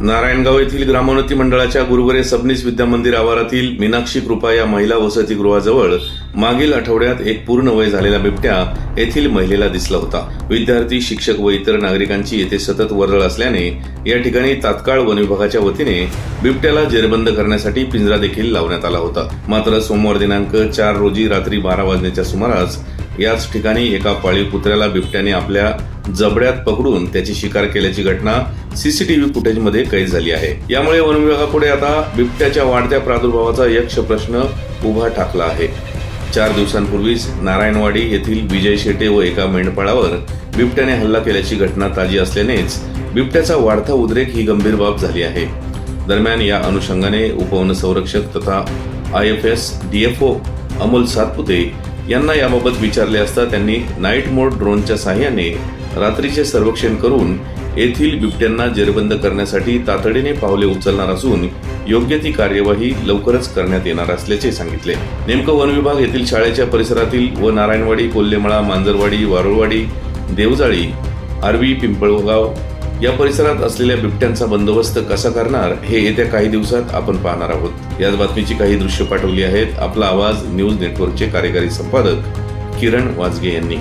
नारायणगाव येथील ग्रामोन्नती मंडळाच्या गुरुवरे सबनीस विद्या मंदिर आवारातील मीनाक्षी कृपा या महिला वसतिगृहाजवळ मागील आठवड्यात एक पूर्ण वय झालेला बिबट्या येथील महिलेला दिसला होता। विद्यार्थी, शिक्षक व इतर नागरिकांची येथे सतत वर्दळ असल्याने या ठिकाणी तात्काळ वन विभागाच्या वतीने बिबट्याला जेरबंद करण्यासाठी पिंजरा देखील लावण्यात आला होता। मात्र सोमवार दिनांक 4 रोजी रात्री 12 वाजण्याच्या सुमारास याच ठिकाणी एका पाळीव कुत्र्याला बिबट्याने आपल्या जबड्यात पकडून त्याची शिकार केल्याची घटना सीसीटीव्ही फुटेजमध्ये कैद झाली आहे। यामुळे वन विभागापुढे आता बिबट्याच्या वाढत्या प्रादुर्भावाचा यक्ष प्रश्न उभा ठाकला आहे। 4 दिवसांपूर्वीच नारायणवाडी येथील विजय शेटे व एका मेंढपाळावर बिबट्याने हल्ला केल्याची घटना ताजी असल्यानेच बिबट्याचा वाढता उद्रेक ही गंभीर बाब झाली आहे। दरम्यान या अनुषंगाने उपवन संरक्षक तथा IFS DFO अमोल सातपुते यांना याबाबत विचारले असता त्यांनी नाईट मोड ड्रोनच्या साहाय्याने रात्रीचे सर्वेक्षण करून येथील बिबट्यांना जेरबंद करण्यासाठी तातडीने पावले उचलणार असून योग्य ती कार्यवाही लवकरच करण्यात येणार असल्याचे सांगितले। नेमकं वन विभाग येथील शाळेच्या परिसरातील व नारायणवाडी, कोल्हेमळा, मांजरवाडी, वारुळवाडी, देवजाळी, आरवी, पिंपळगाव या परिसरात असलेल्या बिबट्यांचा बंदोबस्त कसा करणार हे येत्या काही दिवसात आपण पाहणार आहोत। याच बातमीची काही दृश्य पाठवली आहेत आपला आवाज न्यूज नेटवर्कचे कार्यकारी संपादक किरण वाजगे यांनी।